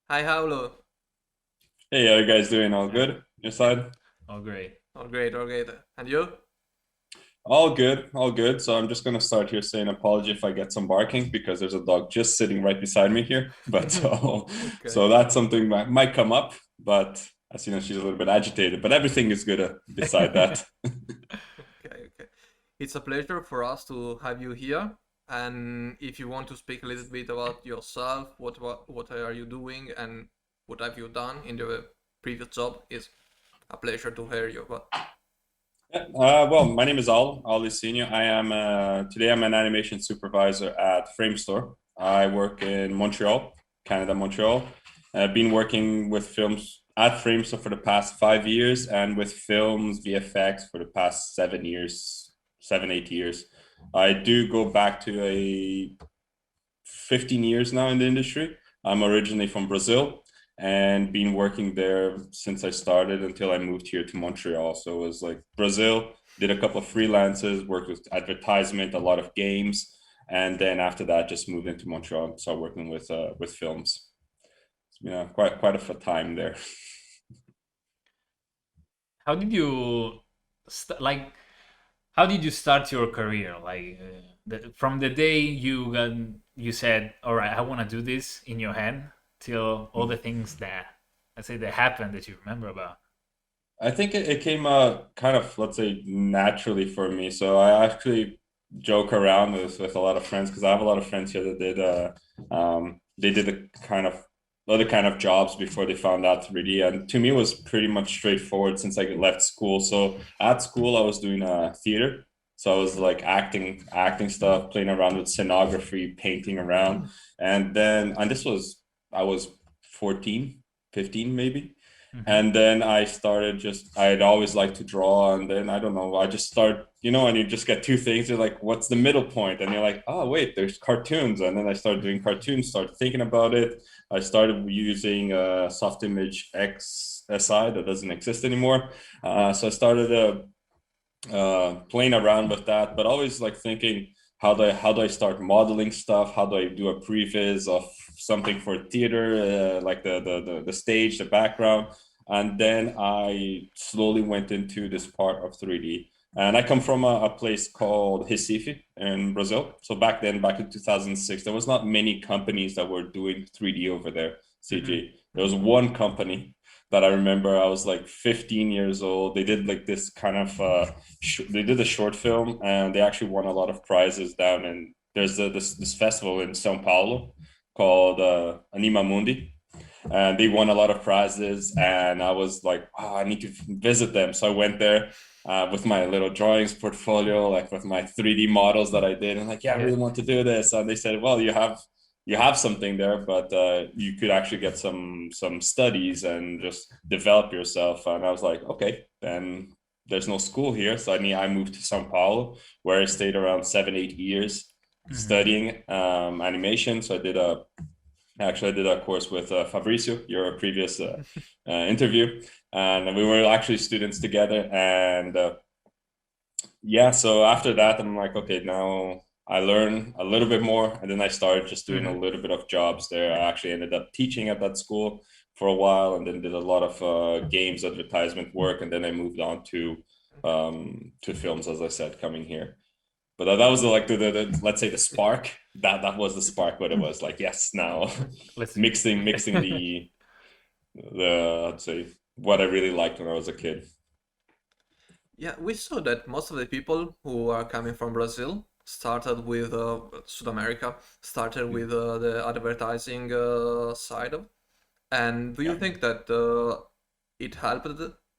Hi, Aulo. Hey, how you guys doing? All Yeah, good? Your yeah, side? all great. All great, all great. And you? All good, all good. So I'm just gonna start here saying apology if I get some barking because there's a dog just sitting right beside me here. But so Okay. so that's something that might come up, but as you know, she's a little bit agitated, but everything is good beside that. Okay, okay. It's a pleasure for us to have you here. And if you want to speak a little bit about yourself, what are you doing, and what have you done in the previous job, it's a pleasure to hear you. But Well, my name is Aulo Lìcinio. Today I'm an animation supervisor at Framestore. I work in Montreal, Canada, Montreal. I've been working with films at Framestore for the past 5 years and with films VFX for the past 7 years, 8 years. I do go back to a 15 years now in the industry. I'm originally from Brazil and been working there since I started until I moved here to Montreal. So it was like Brazil, did a couple of freelances, worked with advertisement, a lot of games, and then after that, just moved into Montreal and started working with films. It's been quite a fun time there. How did you like? How did you start your career? Like from the day you said, "All right, I want to do this" in your head, till all the things that let's say that happened that you remember about. I think it came kind of, let's say, naturally for me. So I actually joke around with a lot of friends because I have a lot of friends here that they did the kind of other kind of jobs before they found out 3D. And to me, it was pretty much straightforward since I left school. So at school, I was doing theater. So I was like acting stuff, playing around with scenography, painting around. And this was, I was 14, 15 maybe. Hmm. And then I'd always liked to draw. And then I don't know, I just start, and you just get two things. You're like, what's the middle point? And you're like, oh, wait, there's cartoons. And then I started doing cartoons, started thinking about it. I started using soft image XSI that doesn't exist anymore. So I started playing around with that, but always like thinking, how do I start modeling stuff? How do I do a previs of something for theater, like the stage, the background? And then I slowly went into this part of 3D. And I come from a place called Recife in Brazil. So back in 2006, there was not many companies that were doing 3D over there, Hmm. CG. There was one company that I remember. I was like 15 years old. They did like this kind of they did a short film and they actually won a lot of prizes down in there's this festival in São Paulo called Anima Mundi, and they won a lot of prizes. And I was like, oh, I need to visit them. So I went there with my little drawings portfolio, like with my 3D models that I did, and like, yeah, I Yeah. really want to do this. And they said, well, you have something there, but you could actually get some studies and just develop yourself. And I was like, okay, then there's no school here, so I moved to São Paulo, where I stayed around 7 8 years Hmm. studying animation. So I did a course with Fabricio, your previous interview, and we were actually students together. And yeah, so after that, I'm like, okay, now I learn a little bit more, and then I started just doing a Hmm. little bit of jobs there. I actually ended up teaching at that school for a while, and then did a lot of games advertisement work, and then I moved on to films, as I said, coming here. But that was like the let's say the spark. That was the spark. But it was like, yes, now Let's see. mixing the I'd say what I really liked when I was a kid. yeah, we saw that most of the people who are coming from Brazil started with South America, started with the advertising side of. And do you Yeah. think that it helped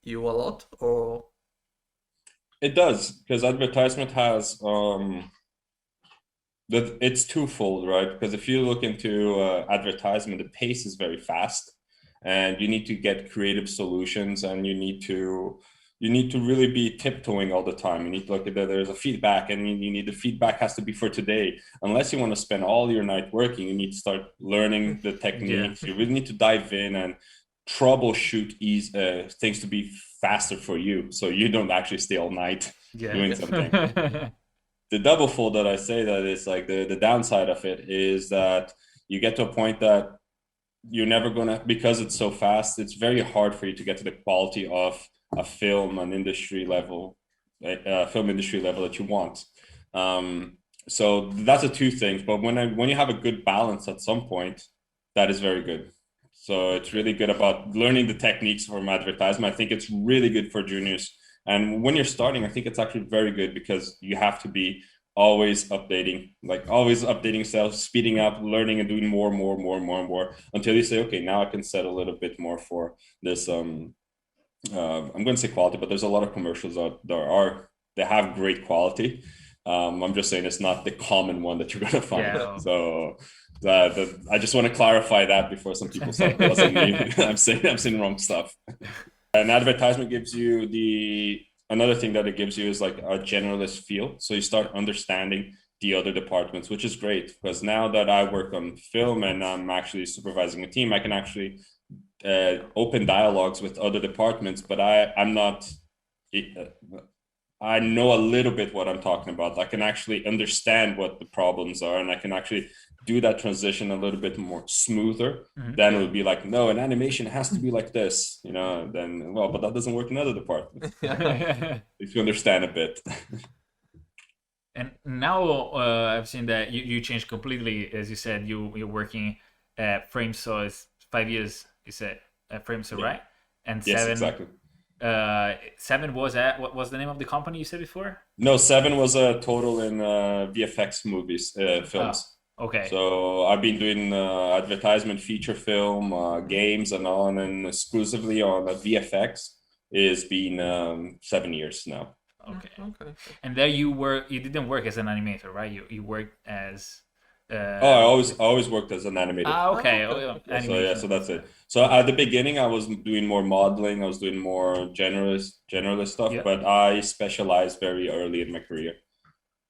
you a lot, or It does, because advertisement has that it's twofold, right? Because if you look into advertisement, the pace is very fast, and you need to get creative solutions, and you need to really be tiptoeing all the time. You need to look at that. There's a feedback, and you need the feedback has to be for today. Unless you want to spend all your night working, you need to start learning the Yeah. techniques. You really need to dive in and troubleshoot things to be faster for you, so you don't actually stay all night Yeah. doing something. The double fold that I say that is like the downside of it is that you get to a point that you're never gonna, because it's so fast, it's very hard for you to get to the quality of a film, an industry level, film industry level that you want. So that's the two things. But when you have a good balance at some point, that is very good. So it's really good about learning the techniques from advertisement. I think it's really good for juniors. And when you're starting, I think it's actually very good because you have to be always updating, like always updating yourself, speeding up, learning and doing more until you say, okay, now I can set a little bit more for this. I'm going to say quality, but there's a lot of commercials out there they have great quality. I'm just saying it's not the common one that you're going to find. Yeah. So I just want to clarify that before some people start buzzing me. I'm saying wrong stuff. An advertisement gives you another thing that it gives you is like a generalist feel. So you start understanding the other departments, which is great because now that I work on film and I'm actually supervising a team, I can actually open dialogues with other departments, but I'm not. I know a little bit what I'm talking about. I can actually understand what the problems are, and I can actually do that transition a little bit more smoother. Then it would be like, no, an animation has to be like this, then, well, but that doesn't work in other departments. If you understand a bit. And now I've seen that you changed completely. As you said, you're working at Framestore. It's 5 years, you said, at Framestore, right? And yes, 7, exactly. 7 was at, what was the name of the company you said before? No, 7 was a total in VFX movies, films. Oh, okay. So I've been doing advertisement, feature film, games, and on, and exclusively on VFX. It's been 7 years now. Okay. And there you didn't work as an animator, right? You worked as. I always worked as an animator. Okay. So that's it. So at the beginning, I was doing more modeling. I was doing more generalist stuff, but I specialized very early in my career,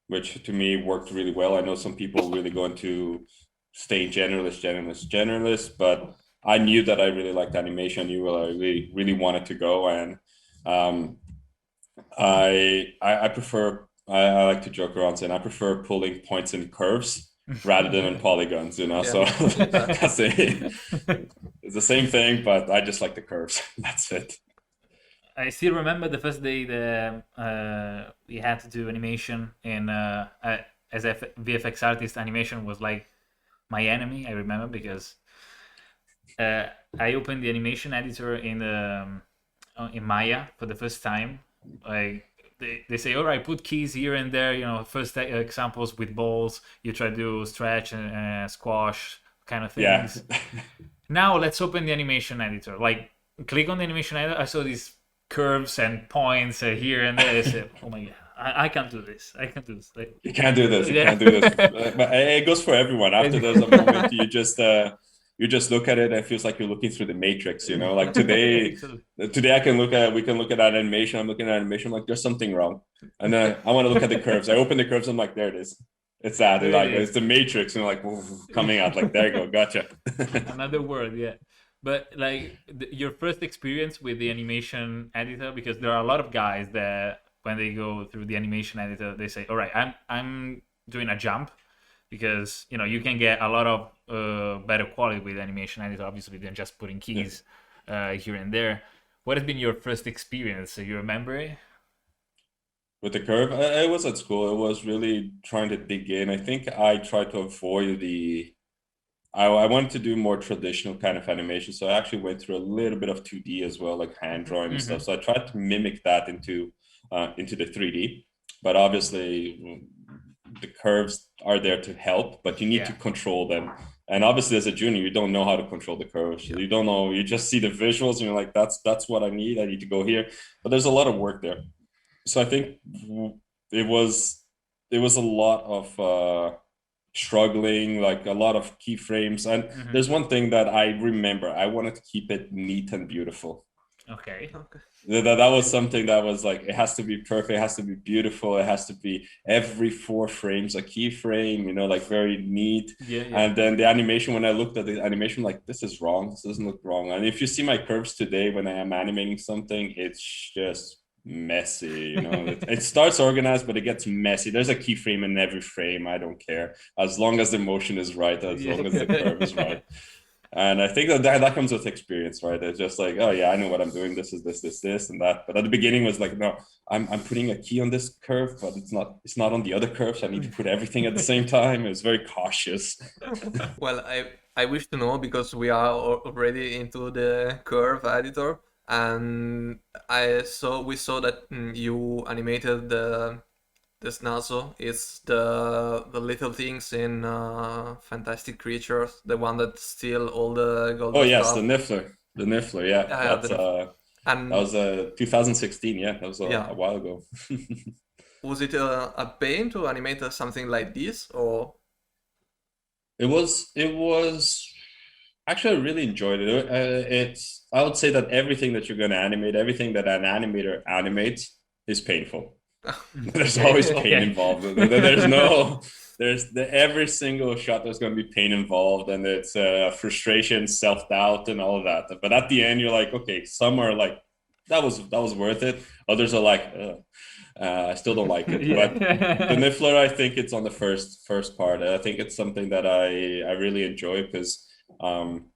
which to me worked really well. I know some people really going to stay generalist, but I knew that I really liked animation. I knew where I really wanted to go, and I prefer. I like to joke around saying I prefer pulling points and curves rather than in polygons, So that's it. It's the same thing, but I just like the curves. That's it. I still remember the first day that we had to do animation, and as a VFX artist, animation was like my enemy. I remember because I opened the animation editor in Maya for the first time. Like they say, all right, put keys here and there. First examples with balls. You try to do stretch and squash kind of things. Yeah. Now let's open the animation editor. Like click on the animation editor. I saw these curves and points here and there. I said, oh my god, I can't do this. I can't do this. You can't do this. But it goes for everyone. After there's a moment you just look at it and it feels like you're looking through the matrix, Like today we can look at that animation. I'm looking at animation, I'm like, there's something wrong. And then I want to look at the curves. I open the curves, I'm like, there it is. It's that. It's the matrix, like coming out. Like, there you go, gotcha. Another word, yeah. But like your first experience with the animation editor, because there are a lot of guys that when they go through the animation editor, they say, all right, I'm doing a jump, because you can get a lot of better quality with animation editor, obviously, than just putting keys here and there. What has been your first experience? Do you remember it? With the curve, it was at school. It was really trying to dig in. I think I tried to avoid I wanted to do more traditional kind of animation, so I actually went through a little bit of 2D as well, like hand drawing and stuff. So I tried to mimic that into the 3D, but obviously the curves are there to help, but you need to control them. And obviously, as a junior, you don't know how to control the curves. You don't know. You just see the visuals, and you're like, "That's what I need. I need to go here." But there's a lot of work there. So I think it was a lot of struggling, like a lot of keyframes. And there's one thing that I remember: I wanted to keep it neat and beautiful. Okay. That was something that was like, it has to be perfect, it has to be beautiful, it has to be every 4 frames a keyframe, like very neat. And then the animation, when I looked at the animation, like, this is wrong, this doesn't look wrong. And if you see my curves today when I am animating something, it's just messy. It starts organized, but it gets messy. There's a keyframe in every frame. I don't care, as long as the motion is right, as long as the curve is right. And I think that comes with experience, right? It's just like, oh yeah, I know what I'm doing. This is this and that. But at the beginning was like, no, I'm putting a key on this curve, but it's not on the other curve. So I need to put everything at the same time. It was very cautious. Well, I wish to know because we are already into the curve editor, and we saw that you animated the snazo. It's the little things in Fantastic Creatures, the one that steal all the Oh golden yes, the stuff. Niffler. The Niffler, yeah. Yeah, That's that and was 2016, yeah. That was yeah, a while ago. was it a pain to animate something like this, or It was actually I really enjoyed it. I would say that everything that you're going to animate, everything that an animator animates is painful. There's okay, always pain Okay. involved. There's no, every single shot there's going to be pain involved, and it's frustration, self doubt, and all of that. But at the end, you're like, okay, some are like, that was worth it. Others are like, I still don't like it. But the Yeah. Niffler, I think it's on the first part. I think it's something that I really enjoy because um,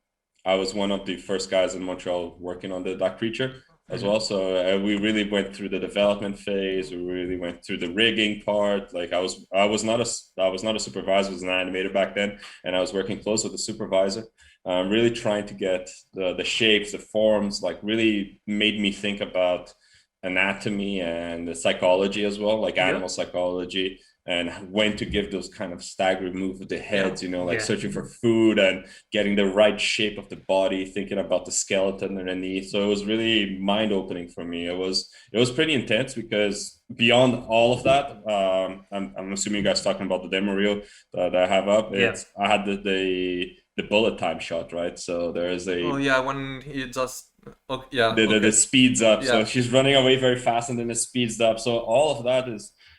I was one of the first guys in Montreal working on that creature as Mhm. well. So we really went through the development phase. We really went through the rigging part. Like I was not a supervisor, I was an animator back then, and I was working close with the supervisor. Really trying to get the shapes, the forms, like really made me think about anatomy and the psychology as well, like Yeah, animal psychology, and when to give those kind of staggered move of the yeah. heads, like Yeah. searching for food and getting the right shape of the body, thinking about the skeleton underneath. So it was really mind opening for me. It was pretty intense because beyond all of that, I'm assuming you guys talking about the demo reel that I have up. Yeah. I had the bullet time shot, right? So there is Oh a yeah, when he just okay, yeah, the okay, speeds up. So yeah. she's running away very fast, and then it speeds up. So all of that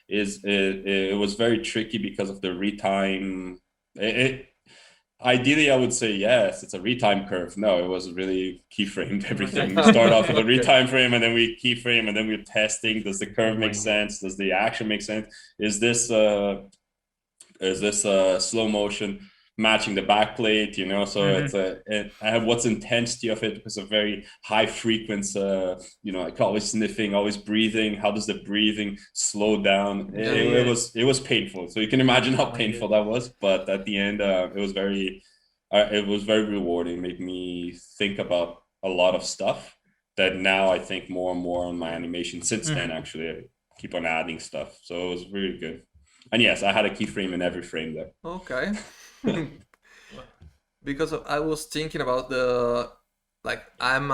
it was very tricky because of the retime. Ideally, I would say yes, it's a retime curve. No, it was really keyframed everything. We start off with a Okay. retime frame, and then we keyframe, and then we're testing. Does the Oh curve my make god. sense? Does the action make sense? Is this slow motion matching the back plate, so Hmm. I have what's intensity of it because of very high frequency, like always sniffing, always breathing. How does the breathing slow down? Yeah. It was painful, so you can imagine how Oh my painful god. that was, but at the end it was very rewarding. It made me think about a lot of stuff that now I think more and more on my animation. Since then, Mhm. actually, I keep on adding stuff, so it was really good. And yes, I had a keyframe in every frame there. Okay. Well, Because I was thinking about like I'm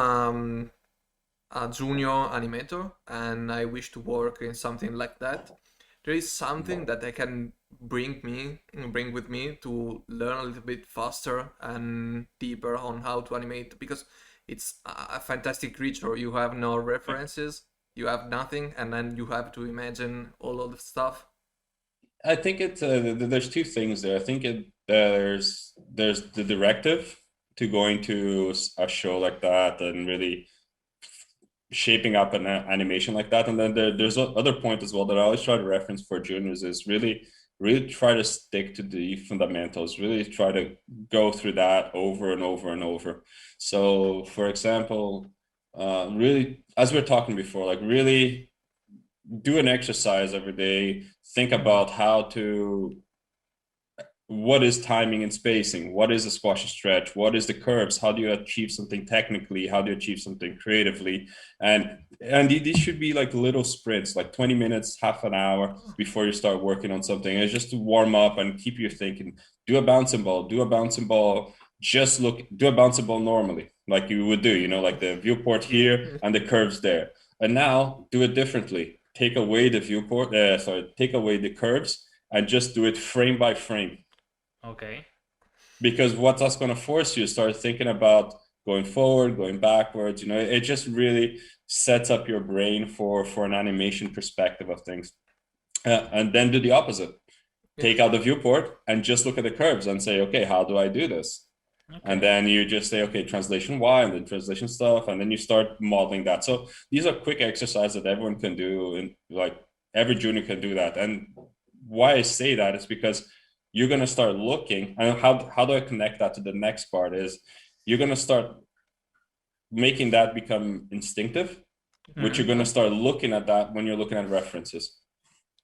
a junior animator and I wish to work in something like that. There is something that I can bring with me to learn a little bit faster and deeper on how to animate because it's a fantastic creature. You have no references, you have nothing, and then you have to imagine all of the stuff. I think there's two things there. I think there's the directive to going to a show like that and really shaping up an animation like that. And then there's other point as well that I always try to reference for juniors is really try to stick to the fundamentals, really try to go through that over and over and over. So for example, really, as we were talking before, like really do an exercise every day, think mhm. about what is timing and spacing, what is a squash stretch, what is the curves, how do you achieve something technically, how do you achieve something creatively, and these should be like little sprints, like 20 minutes, half an hour before you start working on something. It's just to warm up and keep you thinking. Do a bouncing ball, just do a bouncing ball normally like you would do, like the viewport Yeah. here and the curves there. And now do it differently, take away the viewport, take away the curves and just do it frame by frame, Okay. because what that's going to force you to start thinking about going forward, going backwards. It just really sets up your brain for an animation perspective of things. And then do the opposite. Yeah. Take out the viewport and just look at the curves and say, okay, how do I do this? And Okay. then you just say, okay, translation Y and then translation stuff, and then you start modeling that. So these are quick exercises that everyone can do, and like every junior can do that. And why I say that is because you're going to start looking, and how do I connect that to the next part is you're going to start making that become instinctive, which you're going to start looking at that when you're looking at references.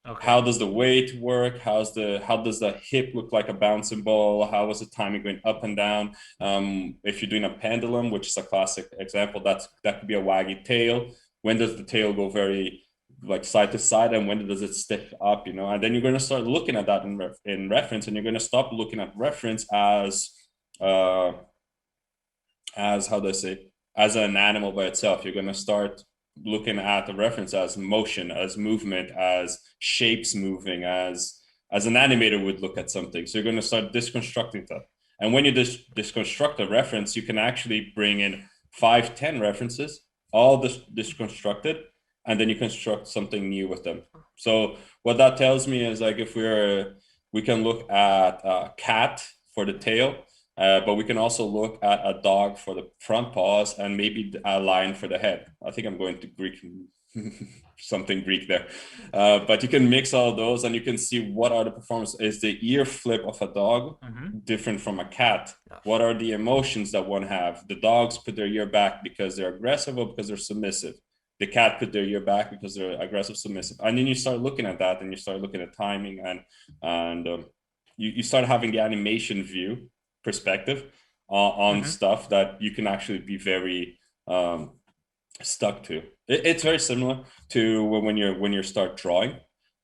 Okay. How does the weight work? How does the hip look like a bouncing ball? How is the timing going up and down? If you're doing a pendulum, which is a classic example, that could be a waggy tail. When does the tail go very like side to side, and when does it stick up? And then you're going to start looking at that in reference, and you're going to stop looking at reference as how do I say, as an animal by itself. You're going to start looking at the reference as motion, as movement, as shapes moving, as an animator would look at something. So you're going to start deconstructing that. And when you deconstruct a reference, you can actually bring in 5-10 references, all deconstructed, and then you construct something new with them. So what that tells me is like, if we can look at a cat for the tail, but we can also look at a dog for the front paws, and maybe a lion for the head. I think I'm going to Greek, something Greek there. But you can mix all those, and you can see what are the performances. Is the ear flip of a dog different from a cat? What are the emotions that one have? The dogs put their ear back because they're aggressive or because they're submissive. The cat put their ear back because they're aggressive, submissive. And then you start looking at that, and you start looking at timing, and you start having the animation view perspective on stuff that you can actually be very stuck to. It's very similar to when you start drawing.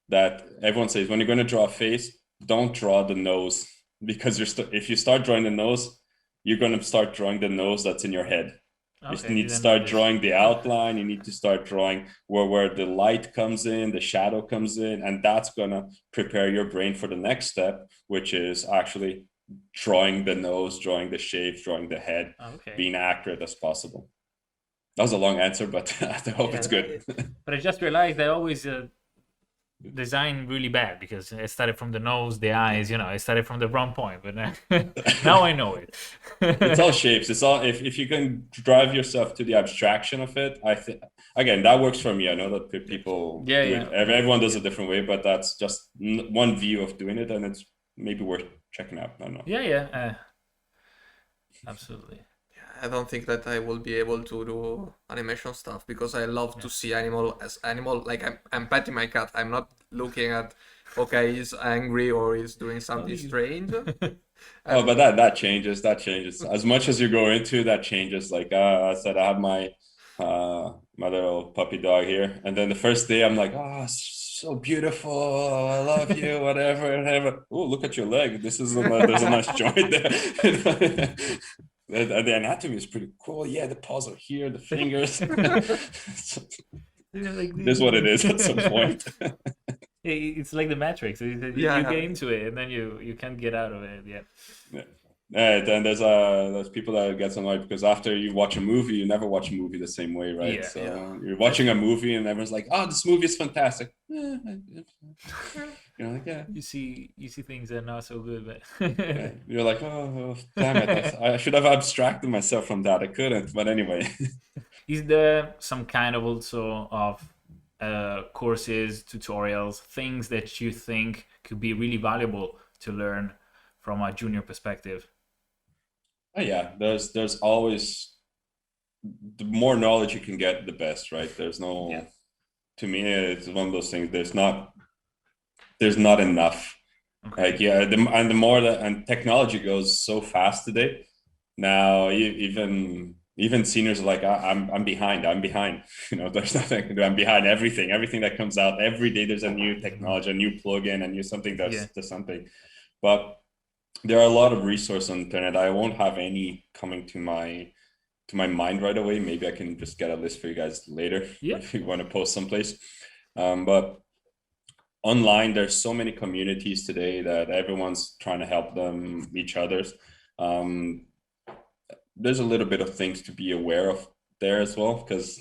That everyone says, when you're going to draw a face, don't draw the nose, because if you start drawing the nose, you're going to start drawing the nose that's in your head. Okay, you need to start drawing the outline. You need to start drawing where the light comes in, the shadow comes in, and that's going to prepare your brain for the next step, which is actually drawing the nose, drawing the shapes, drawing the head, being accurate as possible. That was a long answer, but I hope it's good. But I just realized I always design really bad, because I started from the nose, the eyes, I started from the wrong point, but now I know it. It's all shapes. It's all, if you can drive yourself to the abstraction of it, I think, again, that works for me. I know that people do it. Everyone does a different way, but that's just one view of doing it, and it's maybe worth checking out. I don't know. Absolutely. I don't think that I will be able to do animation stuff, because I love to see animal as animal. Like, I'm petting my cat. I'm not looking at, okay, he's angry or he's doing something strange. But that changes. As much as you go into that changes. Like I said, I have my little puppy dog here, and then the first day I'm like, oh, so beautiful, I love you, whatever. Oh, look at your leg. There's a nice joint there. The anatomy is pretty cool. Yeah, the paws are here, the fingers. This is what it is at some point. It's like the Matrix. You get into it, and then you can't get out of it. Then there's people that get annoyed because after you watch a movie, you never watch a movie the same way, right? You're watching a movie and everyone's like, "Oh, this movie is fantastic." You're like, yeah. You see things that are not so good, but you're like, oh, damn it! I should have abstracted myself from that. I couldn't, but anyway. Is there some kind of also of courses, tutorials, things that you think could be really valuable to learn from a junior perspective? Oh yeah, there's always, the more knowledge you can get, the best, right? There's no, to me, it's one of those things. There's not enough. Like the more that, and technology goes so fast today. Now even seniors are like, I'm behind. There's nothing I can do. I'm behind everything that comes out every day. There's a new technology, a new plugin, a new something does something. But there are a lot of resources on the internet. I won't have any coming to my mind right away. Maybe I can just get a list for you guys later if you want to post someplace. But online, there's so many communities today that everyone's trying to help each other's. There's a little bit of things to be aware of there as well, because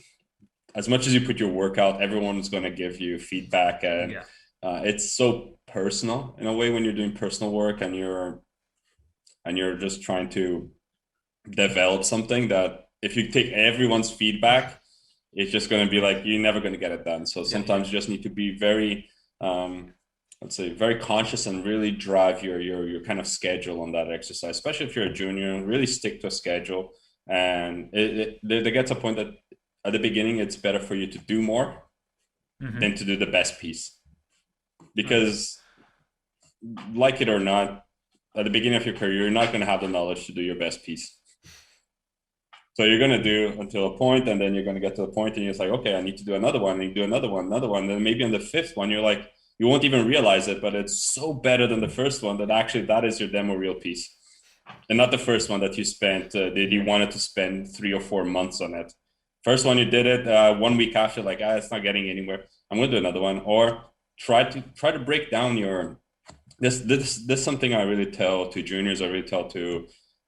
as much as you put your work out, everyone's going to give you feedback, and it's so personal in a way when you're doing personal work and you're just trying to develop something, that if you take everyone's feedback, it's just going to be like, you're never going to get it done. So sometimes you just need to be very let's say, very conscious and really drive your kind of schedule on that exercise, especially if you're a junior. Really stick to a schedule, and there gets a point that at the beginning it's better for you to do more than to do the best piece, because like it or not, at the beginning of your career, you're not going to have the knowledge to do your best piece. So you're going to do until a point, and then you're going to get to a point and you're like, okay, I need to do another one, and you do another one. And then maybe on the fifth one, you're like, you won't even realize it, but it's so better than the first one that actually that is your demo reel piece. And not the first one that you spent, that you wanted to spend 3 or 4 months on it. First one, you did it 1 week after, like, it's not getting anywhere. I'm going to do another one. Or try to break down your, this is something I really tell to juniors, I really tell to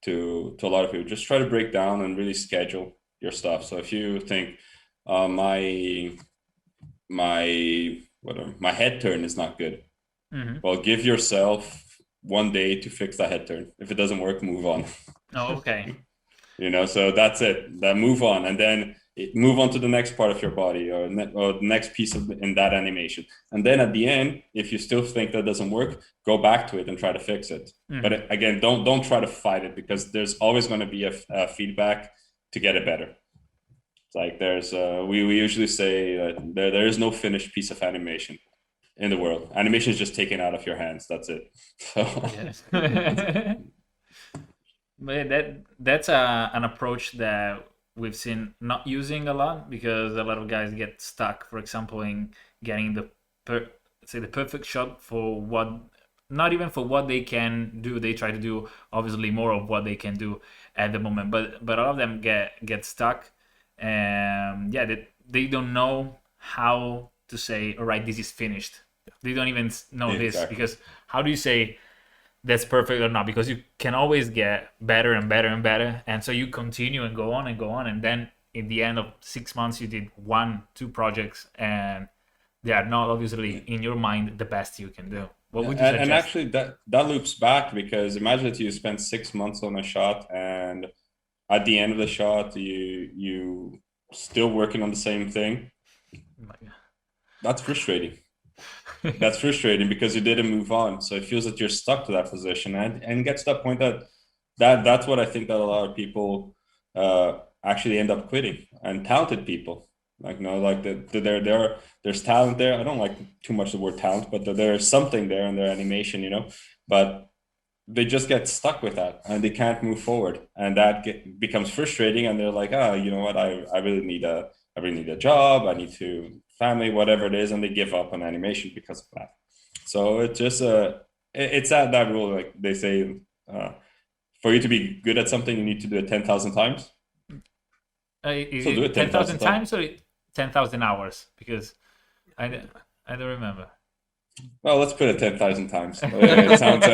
a lot of people, just try to break down and really schedule your stuff. So if you think my head turn is not good, well, give yourself 1 day to fix that head turn. If it doesn't work, move on. Oh, okay. So that's it. Then move on, and then move on to the next part of your body, or the next piece in that animation. And then at the end, if you still think that doesn't work, go back to it and try to fix it. But again, don't try to fight it, because there's always going to be a feedback to get it better. It's like there's we usually say that there is no finished piece of animation in the world. Animation is just taken out of your hands. That's it. So. Yes. But that's an approach that we've seen not using a lot, because a lot of guys get stuck, for example, in getting the perfect shot for what, not even for what they can do. They try to do obviously more of what they can do at the moment, but a lot of them get stuck, and they don't know how to say, all right, this is finished. They don't even know this, because how do you say that's perfect or not? Because you can always get better and better and better, and so you continue and go on, and then in the end of 6 months you did 1-2 projects, and they are not obviously in your mind the best you can do. What would you suggest? And actually that loops back, because imagine that you spend 6 months on a shot, and at the end of the shot you still working on the same thing. That's frustrating. That's frustrating, because you didn't move on. So it feels that you're stuck to that position, and gets to that point that's what I think that a lot of people actually end up quitting, and talented people. Like, there's talent there. I don't like too much the word talent, but there's something there in their animation, but they just get stuck with that, and they can't move forward, and that becomes frustrating, and they're like, you know what, I really need a job, I need to family, whatever it is, and they give up on animation because of that. So it's just it's that rule, like they say, for you to be good at something, you need to do it 10,000 times. So do it 10,000 times or 10,000 hours? Because I don't remember. Well, let's put it 10,000 times. It sounds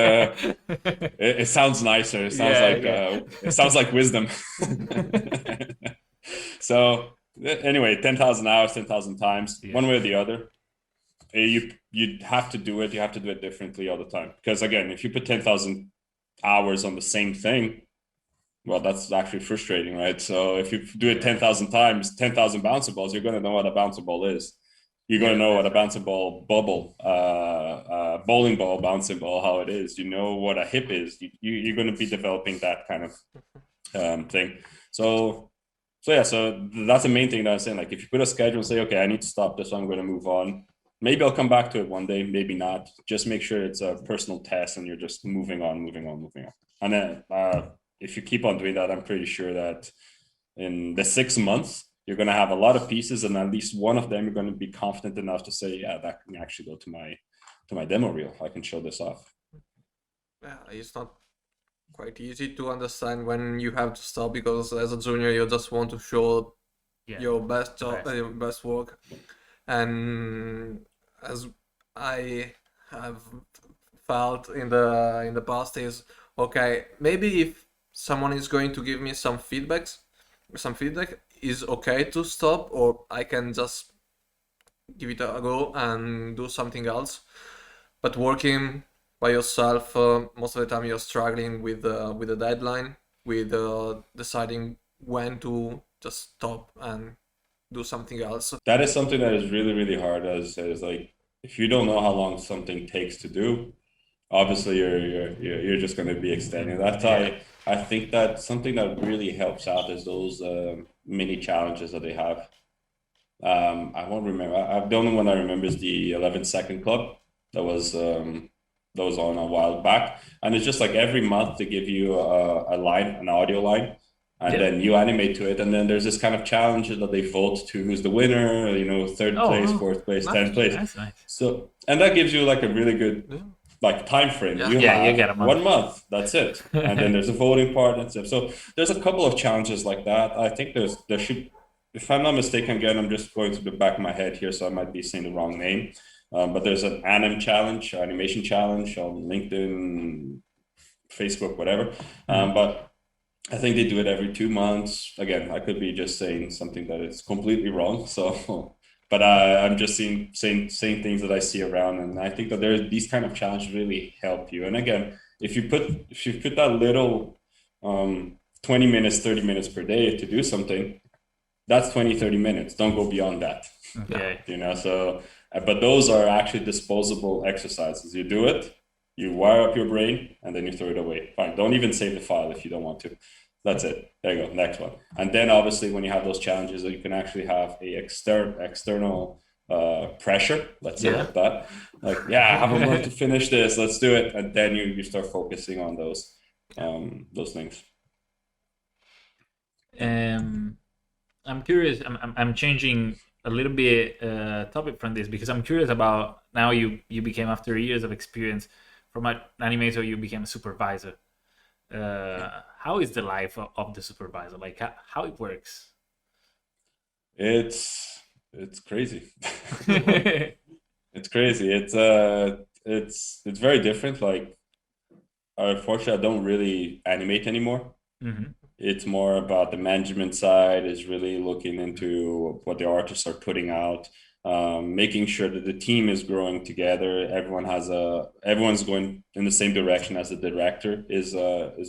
it sounds nicer. It sounds it sounds like wisdom. So anyway, 10,000 hours, 10,000 times, one way or the other. You have to do it. You have to do it differently all the time. Because again, if you put 10,000 hours on the same thing, well, that's actually frustrating, right? So if you do it 10,000 times, 10,000 bouncy balls, you're going to know what a bouncy ball is. You're going to know what a bouncy ball bubble, bowling ball, bouncing ball, how it is. You know what a hip is. You're going to be developing that kind of thing. So that's the main thing that I'm saying. Like, if you put a schedule and say, okay, I need to stop this, so I'm going to move on. Maybe I'll come back to it one day, maybe not. Just make sure it's a personal test and you're just moving on. And then if you keep on doing that, I'm pretty sure that in the 6 months, you're going to have a lot of pieces, and at least one of them you're going to be confident enough to say, yeah, that can actually go to my demo reel. I can show this off. Yeah, it's not quite easy to understand when you have to stop, because as a junior you just want to show your best job, your best work. And as I have felt in the past is, okay, maybe if someone is going to give me some feedback is okay to stop, or I can just give it a go and do something else. But working by yourself, most of the time you're struggling with the deadline, with deciding when to just stop and do something else. That is something that is really, really hard, as like if you don't know how long something takes to do, obviously you're just going to be extending. That's I think that something that really helps out is those mini challenges that they have. I won't remember. The only one I remember is the 11-second club that was on a while back, and it's just like every month they give you a line, an audio line, and then you animate to it, and then there's this kind of challenge that they vote to who's the winner, you know, third place, fourth place, nice. 10th place. That's nice. So, and that gives you like a really good like time frame. You have get a month. 1 month, that's it, and then there's a voting part and stuff. So there's a couple of challenges like that. I think there should, if I'm not mistaken, again, I'm just going to the back of my head here, so I might be saying the wrong name. But there's an animation challenge on LinkedIn, Facebook, whatever. But I think they do it every 2 months. Again, I could be just saying something that is completely wrong. So, but I'm just saying things that I see around, and I think that these kind of challenges really help you. And again, if you put that little 20 minutes, 30 minutes per day to do something, that's 20, 30 minutes. Don't go beyond that. Okay. You know, so, but those are actually disposable exercises. You do it, you wire up your brain, and then you throw it away. Fine. Don't even save the file if you don't want to. That's it. There you go. Next one. And then obviously when you have those challenges, you can actually have a external pressure. Let's say like that. Like, I have a month to finish this. Let's do it. And then you start focusing on those things. I'm curious. I'm changing a little bit topic from this because I'm curious about now. You became, after years of experience from an animator, you became a supervisor. How is the life of the supervisor? Like how it works? It's crazy. It's crazy. It's very different. Like, unfortunately, I don't really animate anymore. It's more about the management side, is really looking into what the artists are putting out, making sure that the team is growing together. Everyone's going in the same direction as the director is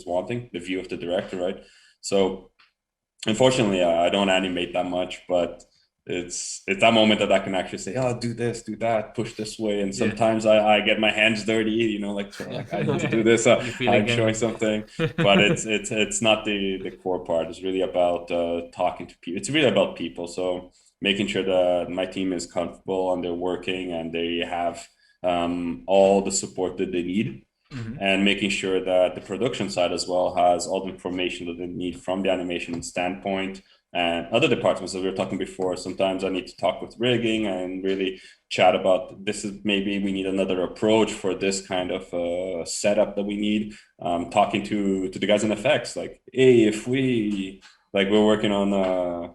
wanting, the view of the director, right? So unfortunately, I don't animate that much, but it's that moment that I can actually say, oh, do this, do that, push this way. And sometimes I get my hands dirty, you know, like I need to do this. I'm showing something, but it's not the core part. It's really about talking to people. It's really about people. So making sure that my team is comfortable and they're working and they have all the support that they need. And making sure that the production side as well has all the information that they need from the animation standpoint. And other departments that we were talking before, sometimes I need to talk with rigging and really chat about this is maybe we need another approach for this kind of setup that we need. Talking to the guys in effects, like, hey, if we, like, we're working on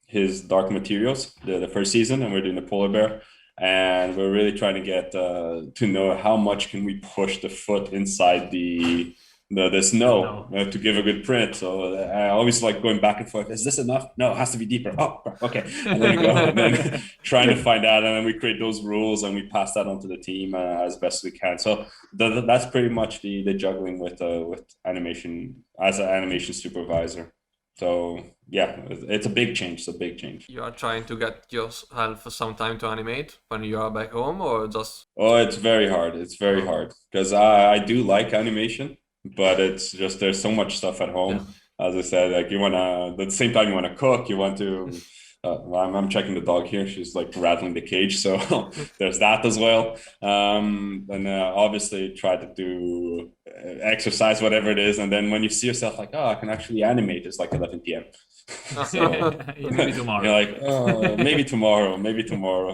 his Dark Materials, the first season, and we're doing the polar bear. And we're really trying to get to know how much can we push the foot inside the snow to give a good print. So I always like going back and forth. Is this enough? No, it has to be deeper. Oh, okay. And then we go and then trying to find out, and then we create those rules and we pass that on to the team as best we can. So that's pretty much the juggling with animation as an animation supervisor. So yeah, it's a big change. It's a big change. You are trying to get yourself some time to animate when you are back home, or just? Oh, it's very hard. It's very hard because I do like animation, but it's just there's so much stuff at home. As I said, like at the same time you want to cook, you want to. I'm checking the dog here. She's like rattling the cage, so there's that as well. And obviously try to do exercise, whatever it is, and then when you see yourself like, oh, I can actually animate, it's like 11 p.m. So maybe tomorrow. You're like, oh, maybe tomorrow,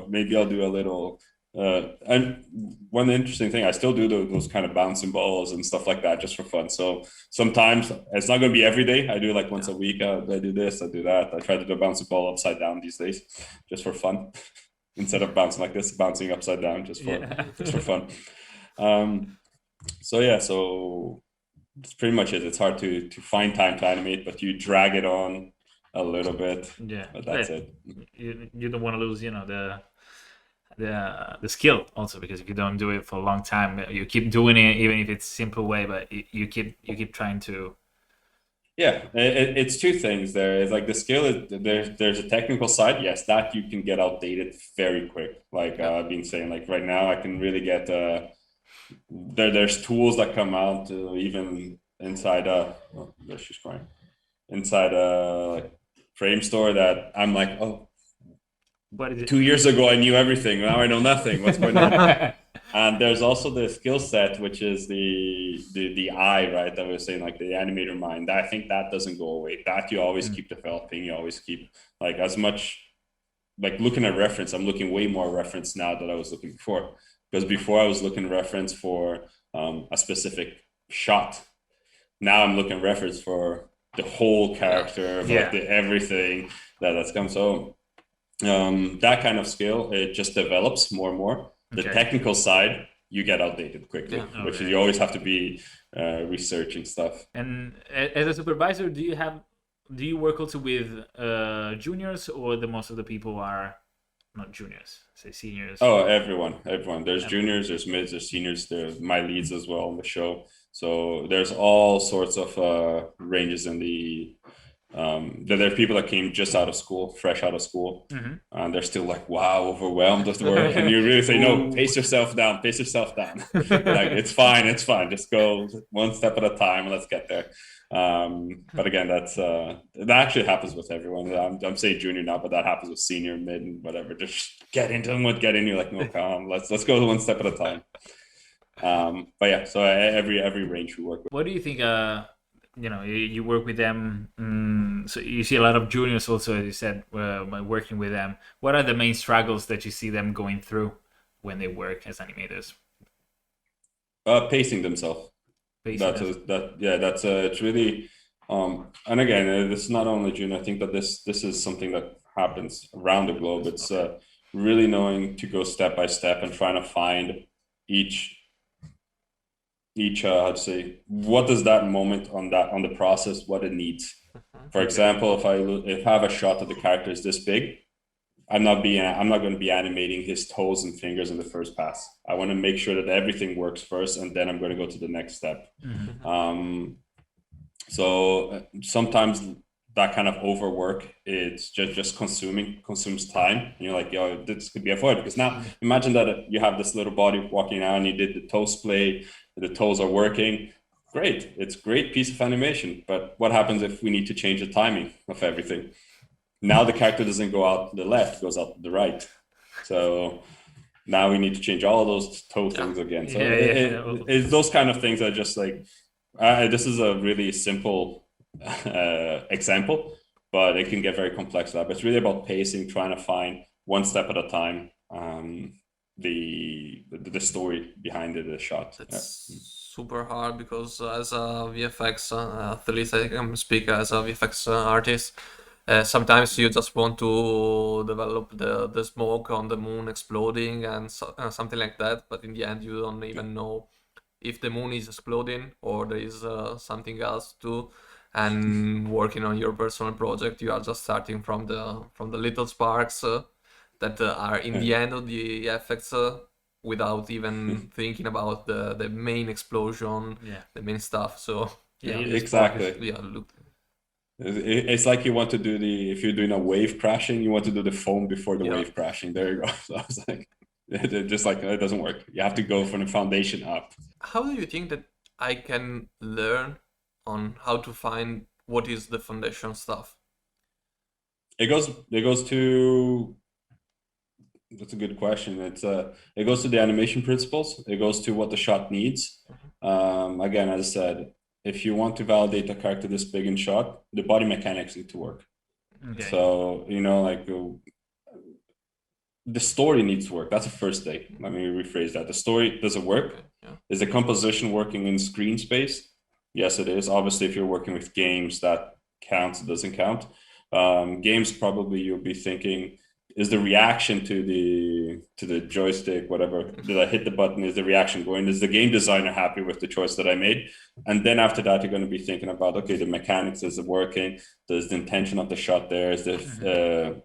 maybe I'll do a little. And one interesting thing, I still do those kind of bouncing balls and stuff like that just for fun. So sometimes it's not going to be every day. I do like once a week. I do this, I do that. I try to do a bouncing ball upside down these days, just for fun, instead of bouncing like this, bouncing upside down just for fun. So yeah, so that's pretty much it. It's hard to find time to animate, but you drag it on a little bit. Yeah, but that's it. You don't want to lose, the skill also, because if you don't do it for a long time, you keep doing it, even if it's simple way, but you keep trying to Yeah, it's two things there. It's like the skill is there's a technical side. Yes, that you can get outdated very quick. Like I've been saying, like right now I can really get there's tools that come out even inside oh, she's crying inside like Framestore that I'm like, oh, What is it? 2 years ago I knew everything. Now I know nothing. What's going on? And there's also the skill set, which is the eye, right? That we were saying, like the animator mind. I think that doesn't go away. That you always keep developing. You always keep like as much like looking at reference. I'm looking way more reference now than I was looking before. Because before I was looking reference for a specific shot. Now I'm looking reference for the whole character, for like the everything that's come. So that kind of skill, it just develops more and more. The technical side, you get outdated quickly, which is you always have to be researching stuff. And as a supervisor, do you work also with juniors, or the most of the people are not juniors, say seniors? Oh, everyone. There's juniors, there's mids, there's seniors. There's my leads as well on the show. So there's all sorts of ranges in the there are people that came just out of school, fresh out of school, and they're still like, wow, overwhelmed with the work. And you really say, no, pace yourself down. Like, it's fine. Just go one step at a time and let's get there. But again, that actually happens with everyone. I'm saying junior now, but that happens with senior, mid, and whatever. Just get into them, you're like, no, calm. Let's go one step at a time. But yeah, so every range we work with. What do you think? You work with them, so you see a lot of juniors also, as you said, by working with them. What are the main struggles that you see them going through when they work as animators? Pacing themselves. It's really and again, this is not only junior. I think that this is something that happens around the globe. It's really knowing to go step by step and trying to find each I'd say, what does that moment on the process, what it needs. For example, if I have a shot that the character is this big, I'm not going to be animating his toes and fingers in the first pass. I want to make sure that everything works first, and then I'm going to go to the next step. So sometimes that kind of overwork, it's just consumes time. And you're like, yo, this could be avoided, because now imagine that you have this little body walking out and you did the toe splay, the toes are working. Great. It's a great piece of animation. But what happens if we need to change the timing of everything? Now the character doesn't go out to the left, goes out to the right. So now we need to change all of those toe things again. So it's those kind of things are just like, this is a really simple example, but it can get very complex. But it's really about pacing, trying to find one step at a time the story behind the shot. It's super hard, because as a VFX, at least I can speak as a VFX artist. Sometimes you just want to develop the smoke on the moon exploding and something like that, but in the end you don't even know if the moon is exploding or there is something else too. And working on your personal project, you are just starting from the little sparks that are in the end of the effects, without even thinking about the main explosion, the main stuff. So exactly. It's like you want to do if you're doing a wave crashing, you want to do the foam before the wave crashing. There you go. So I was like, just like it doesn't work. You have to go from the foundation up. How do you think that I can learn on how to find what is the foundation stuff? It goes to, that's a good question. It goes to the animation principles. It goes to what the shot needs. Again, as I said, if you want to validate a character this big in shot, the body mechanics need to work. So like the story needs to work. That's the first thing. Let me rephrase that. The story, does it work? Is the composition working in screen space? Yes, it is. Obviously, if you're working with games, that counts, it doesn't count. Games, probably you'll be thinking, is the reaction to the joystick, whatever, did I hit the button? Is the reaction going? Is the game designer happy with the choice that I made? And then after that, you're going to be thinking about, okay, the mechanics, is it working? Does the intention of the shot there? Is the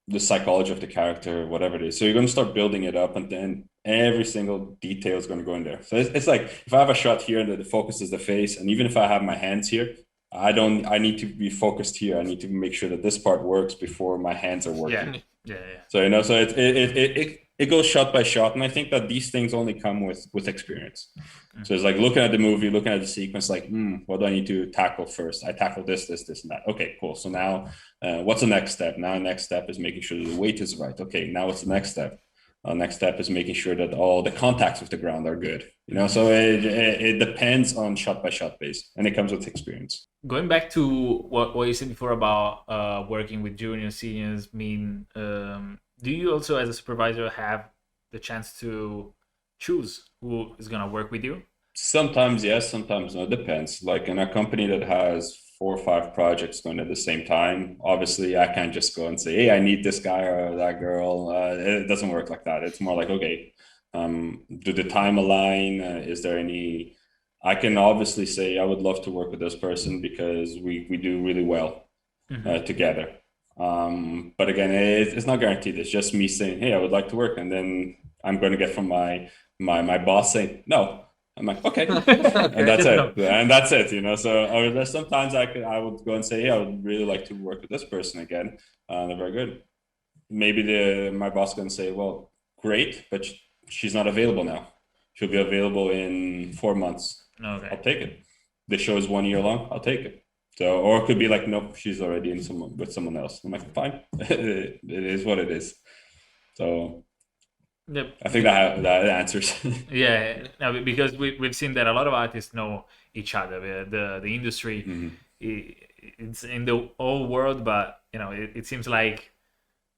the psychology of the character, whatever it is. So you're going to start building it up, and then every single detail is going to go in there. So it's like if I have a shot here and the focus is the face, and even if I have my hands here, I need to be focused here. I need to make sure that this part works before my hands are working. Yeah. So so it goes shot by shot, and I think that these things only come with experience. So it's like looking at the movie, looking at the sequence, like, what do I need to tackle first? I tackle this, and that. Okay, cool. So now, what's the next step? Now, the next step is making sure that the weight is right. Okay, now what's the next step? Next step is making sure that all the contacts with the ground are good. So it depends on shot by shot base, and it comes with experience. Going back to what you said before about working with juniors, seniors, do you also, as a supervisor, have the chance to choose who is going to work with you? Sometimes yes, sometimes no. It depends. Like in a company that has 4 or 5 projects going at the same time, obviously I can't just go and say, hey, I need this guy or that girl. It doesn't work like that. It's more like, okay, do the time align? Is there any... I can obviously say I would love to work with this person because we do really well together. But again, it's not guaranteed. It's just me saying, hey, I would like to work. And then I'm going to get from my boss saying, no. I'm like, okay. And that's it. And that's it, So there's sometimes I would go and say, hey, I would really like to work with this person again. They're very good. Maybe my boss can say, well, great, but she's not available now. She'll be available in 4 months. Okay. I'll take it. The show is 1 year long. I'll take it. So, or it could be like, nope, she's already with someone else. I'm like, fine. It is what it is. So yep. I think that answers. Yeah, no, because we've seen that a lot of artists know each other. The industry, it's in the whole world, but it seems like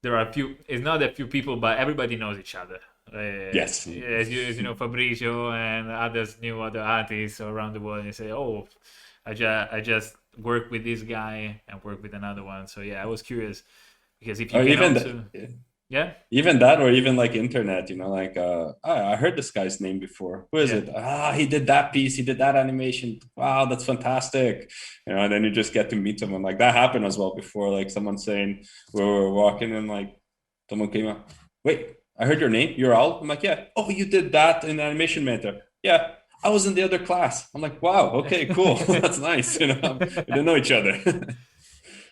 there are a few. It's not a few people, but everybody knows each other. Yes. As you know, Fabrizio and others knew other artists around the world, and say, "Oh, I just work with this guy and work with another one." So yeah, I was curious because if you can also, yeah, even that, or even like internet, like I heard this guy's name before. Who is it? He did that piece, he did that animation. Wow, that's fantastic. And then you just get to meet someone. Like that happened as well before. Like someone saying we were walking and like someone came up. Wait, I heard your name. You're Aulo. I'm like, yeah. Oh, you did that in Animation Mentor. Yeah. I was in the other class. I'm like, wow, okay, cool. That's nice. We didn't know each other.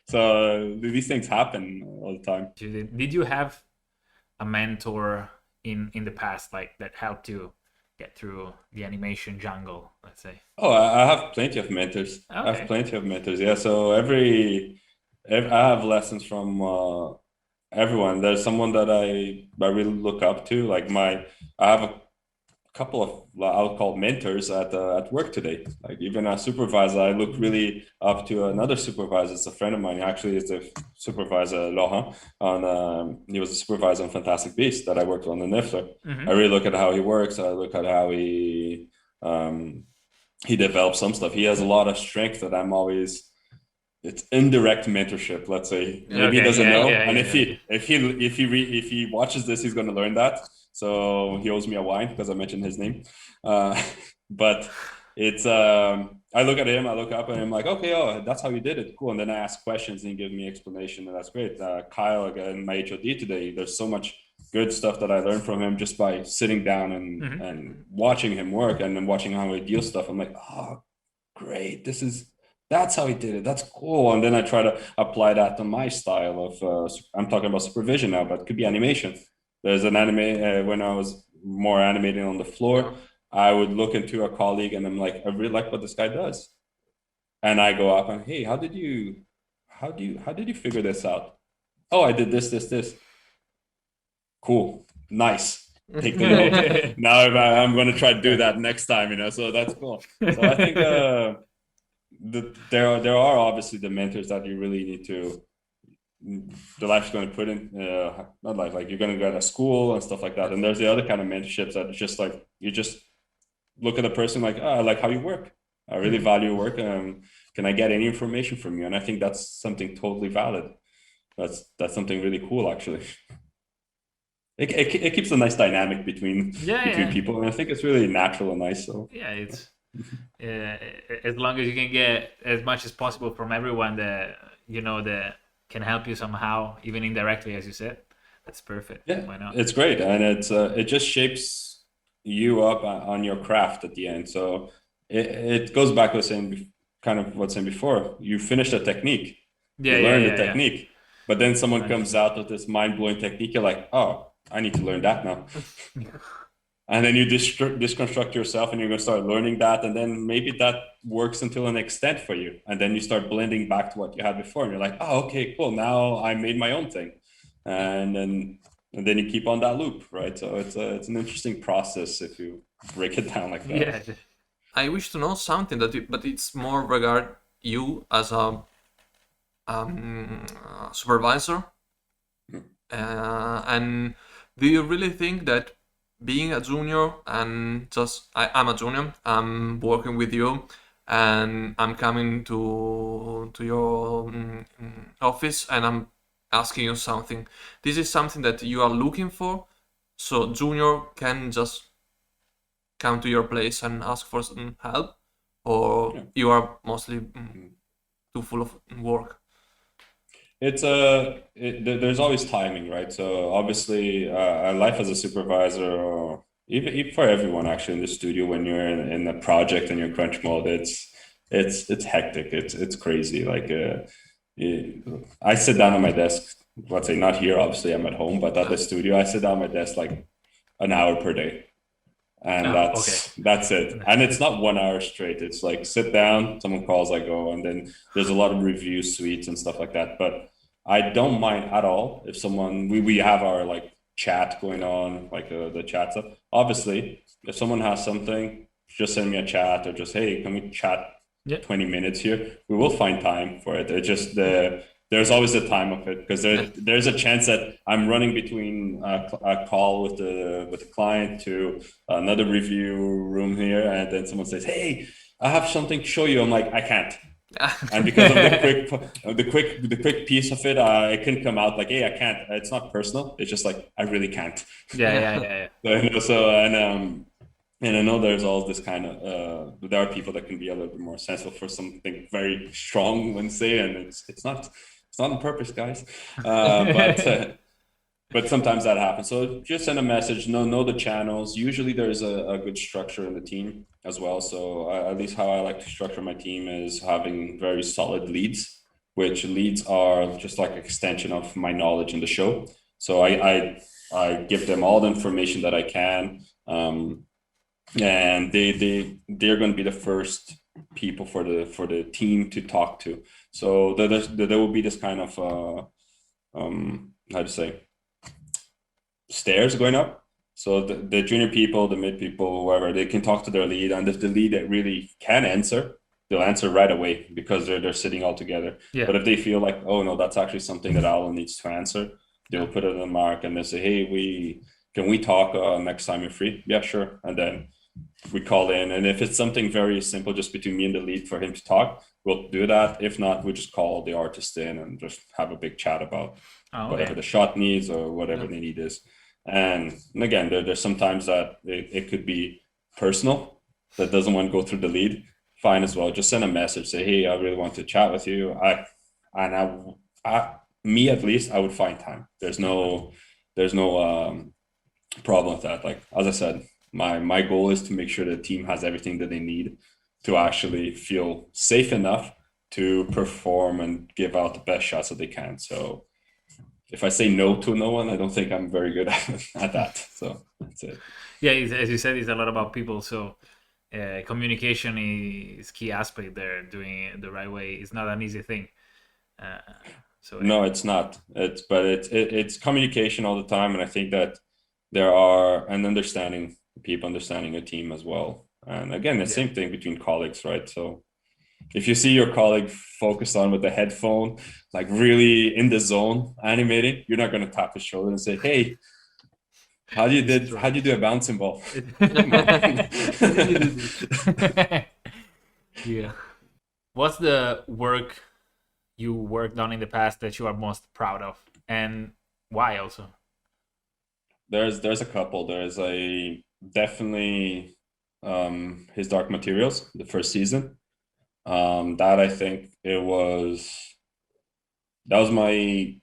So these things happen all the time. Did you have a mentor in the past, like that helped you get through the animation jungle, let's say? Oh, I have plenty of mentors. Okay. I have plenty of mentors. Yeah. So I have lessons from everyone. There's someone that I really look up to. Like I have a couple of, I'll call mentors at work today. Like even a supervisor, I look really up to another supervisor. It's a friend of mine. Actually, it's a supervisor, Laurent. He was a supervisor on Fantastic Beasts that I worked on the Niffler. I really look at how he works. I look at how he develops some stuff. He has a lot of strength that I'm always... It's indirect mentorship, let's say. Maybe he doesn't know. And if he watches this, he's going to learn that. So he owes me a wine because I mentioned his name. But it's I look at him, I look up, and I'm like, okay, oh, that's how you did it, cool. And then I ask questions, and he gives me explanation, and that's great. Kyle, again, my HOD today, there's so much good stuff that I learned from him just by sitting down and watching him work, and then watching how he deals stuff. I'm like, oh, great, that's how he did it. That's cool. And then I try to apply that to my style of, I'm talking about supervision now, but it could be animation. There's an anime, when I was more animating on the floor, I would look into a colleague and I'm like, I really like what this guy does. And I go up and, hey, how did you figure this out? Oh, I did this. Cool. Nice. Take the note. Now I'm going to try to do that next time, so that's cool. So I think there are obviously the mentors that you really need to, the life's going to put in, not life, like you're going to go to school and stuff like that. And there's the other kind of mentorships that it's just like, you just look at the person like, I like how you work. I really value your work. Can I get any information from you? And I think that's something totally valid. That's something really cool, actually. It keeps a nice dynamic between people. And I think it's really natural and nice. So yeah, it's as long as you can get as much as possible from everyone, that the can help you somehow, even indirectly, as you said, that's perfect. Yeah, Why not? it's great, and it just shapes you up on your craft at the end. So it goes back to saying kind of what's saying before. You finish the technique, Yeah, you yeah, learn the yeah, yeah. technique, but then someone comes 100%. out with this mind-blowing technique. You're like, oh, I need to learn that now. And then you disconstruct yourself and you're going to start learning that. And then maybe that works until an extent for you. And then you start blending back to what you had before. And you're like, oh, okay, cool. Now I made my own thing. And then you keep on that loop, right? So it's an interesting process if you break it down like that. Yeah. I wish to know something but it's more regard you as a supervisor. And do you really think that being a junior and I'm a junior, I'm working with you, and I'm coming to your office and I'm asking you something. This is something that you are looking for, so junior can just come to your place and ask for some help, or Yeah. you are mostly too full of work. There's always timing, right? So obviously, life as a supervisor, or even for everyone actually in the studio, when you're in a project and you're crunch mode, it's hectic. It's crazy. Like I sit down at my desk. Let's say not here. Obviously, I'm at home, but at the studio, I sit down at my desk like an hour per day, and Okay. that's it. And it's not 1 hour straight. It's like sit down, someone calls, I go, and then there's a lot of review suites and stuff like that. But I don't mind at all if someone we have our like chat going on, like the chat stuff. Obviously, if someone has something, just send me a chat or just hey, can we chat Yeah. 20 minutes here? We will find time for it. It's just there's always the time of it because there's a chance that I'm running between a call with the client to another review room here, and then someone says, "Hey, I have something to show you." I'm like, I can't, and because of the quick piece of it, it can come out like, "Hey, I can't." It's not personal. It's just like I really can't. Yeah. And I know there's all this kind of there are people that can be a little bit more sensitive for something very strong when say, and it's not on purpose, guys. But sometimes that happens. So just send a message. Know the channels. Usually there's a good structure in the team as well. So at least how I like to structure my team is having very solid leads, which leads are just like extension of my knowledge in the show. So I give them all the information that I can. And they're going to be the first people for the team to talk to. So there will be this kind of how to say stairs going up. So the junior people, the mid people, whoever, they can talk to their lead, and if the lead that really can answer, they'll answer right away because they're sitting all together. Yeah. But if they feel like, oh no, that's actually something that Aulo needs to answer, they'll put it on the mark and they say, hey, can we talk next time you're free? Yeah, sure. And then we call in, and if it's something very simple just between me and the lead for him to talk, we'll do that. If not, we just call the artist in and just have a big chat about whatever the shot needs or whatever the need is. And again, there's sometimes that it could be personal that doesn't want to go through the lead. Fine as well. Just send a message, say, hey, I really want to chat with you. Me at least, I would find time. There's no problem with that. Like as I said, my goal is to make sure the team has everything that they need to actually feel safe enough to perform and give out the best shots that they can. So if I say no to no one, I don't think I'm very good at that. So that's it. Yeah, as you said, it's a lot about people. So communication is key aspect there. Doing it the right way is not an easy thing. No, it's not. It's communication all the time, and I think that there are an understanding people understanding a team as well. And again, the same thing between colleagues, right? So if you see your colleague focused on with the headphone, like really in the zone animating, you're not going to tap his shoulder and say, "Hey, how do you do a bouncing ball?" Yeah. What's the work you worked on in the past that you are most proud of, and why also? There's a couple. There's a definitely his Dark Materials, the first season. That I think it was that was my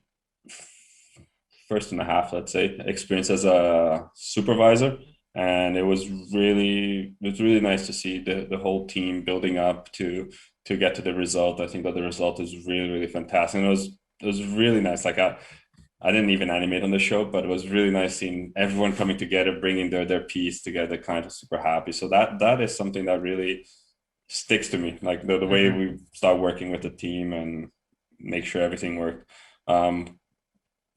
first and a half, let's say, experience as a supervisor. And it was really nice to see the whole team building up to get to the result. I think that the result is really fantastic. And it was really nice. Like I didn't even animate on the show, but it was really nice seeing everyone coming together, bringing their piece together, kind of super happy. So that is something that really sticks to me, like the way we start working with the team and make sure everything worked.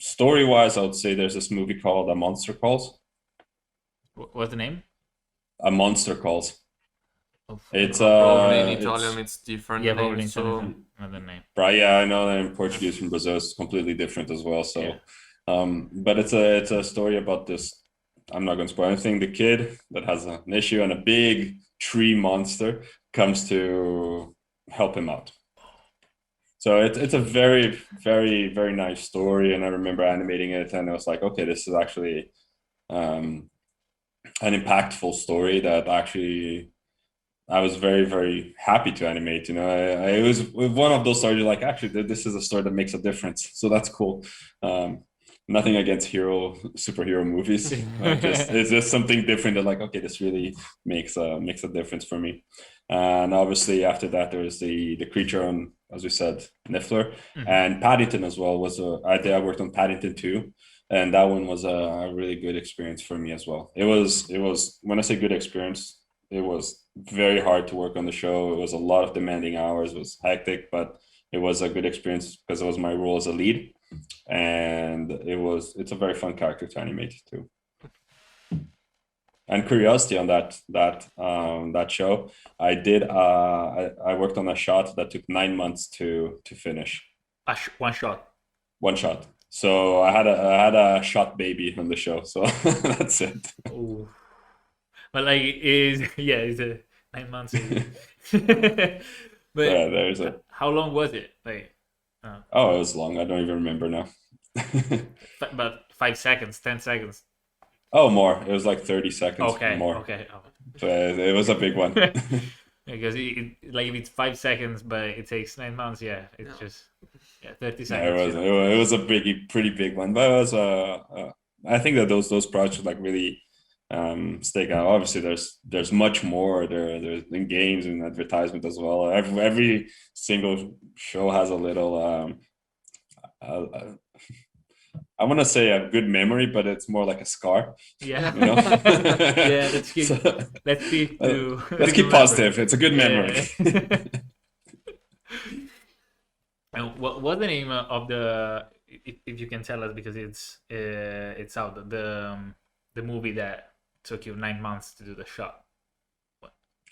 Story wise, I would say there's this movie called A Monster Calls. What's the name? A Monster Calls. It's probably in Italian it's different. Yeah, name, probably in so Italian, another name. Right, yeah, I know that in Portuguese from Brazil is completely different as well. So, but it's a story about this. I'm not going to spoil anything. The kid that has an issue and a big tree monster comes to help him out. So it's a very nice story, and I remember animating it, and I was like, okay, this is actually an impactful story that actually I was very happy to animate. You know, it was one of those stories like, actually, this is a story that makes a difference. So that's cool. Nothing against superhero movies. It's just something different that like, okay, this really makes a difference for me. And obviously after that, there was the creature on, as we said, Niffler, and Paddington as well. I worked on Paddington too, and that one was a really good experience for me as well. It was when I say good experience, it was very hard to work on the show. It was a lot of demanding hours. It was hectic, but it was a good experience because it was my role as a lead, and it's a very fun character to animate too. And curiosity on that show, I worked on a shot that took 9 months to finish. One shot. One shot. So I had a shot baby on the show. So that's it. Ooh. But like it's a 9 months. But Yeah, there's a. How long was it? Like, Oh, it was long. I don't even remember now. But 5 seconds, 10 seconds. Oh, more. It was like 30 seconds. Okay. More. Okay. Oh. So it was a big one. Because like if it's 5 seconds, but it takes 9 months, it's just 30 seconds. It was a pretty big one, but it was I think that those projects like really stick out. Obviously, there's much more. There's in games and advertisement as well. Every single show has a little. I want to say a good memory, but it's more like a scar. Yeah. You know? Yeah. Let's keep positive. It's a good memory. And what was the name of the? If you can tell us, because it's out, the movie that took you 9 months to do the shot.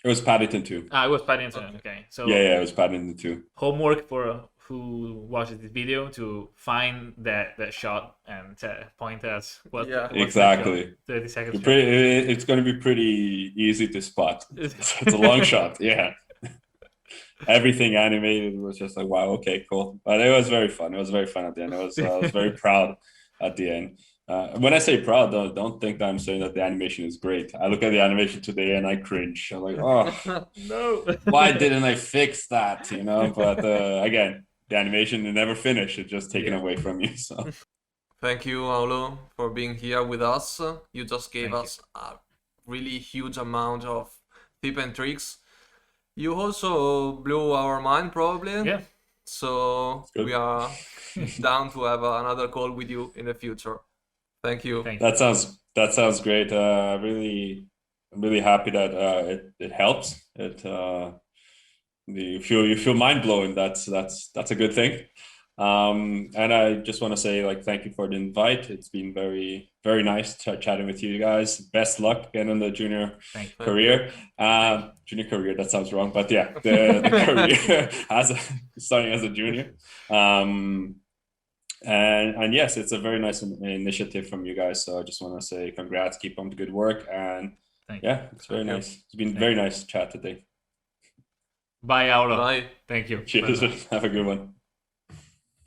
It was Paddington 2. It was Paddington. Okay. So yeah, it was Paddington 2. Homework for who watches this video to find that shot and point us what. Exactly. 30 seconds. It's going to be pretty easy to spot. It's a long shot. Yeah. Everything animated was just like, wow, okay, cool. But it was very fun. It was very fun at the end. I was very proud at the end. When I say proud, don't think that I'm saying that the animation is great. I look at the animation today and I cringe. I'm like, oh, no. Why didn't I fix that? You know, but again, the animation will never finish. It's just taken away from you. So, thank you, Aulo, for being here with us. You just gave us a really huge amount of tips and tricks. You also blew our mind, probably. Yeah. So we are down to have another call with you in the future. Thank you. That sounds great. I'm really happy that it helps. You feel mind blowing. That's a good thing. And I just want to say like thank you for the invite. It's been very nice chatting with you guys. Best luck getting in the junior career. Junior career, that sounds wrong, but yeah, the career starting as a junior. And yes, it's a very nice initiative from you guys. So I just want to say congrats, keep on the good work, and it's very nice. It's been very nice to chat today. Bye, Aulo. Bye. Thank you. Cheers. Have a good one.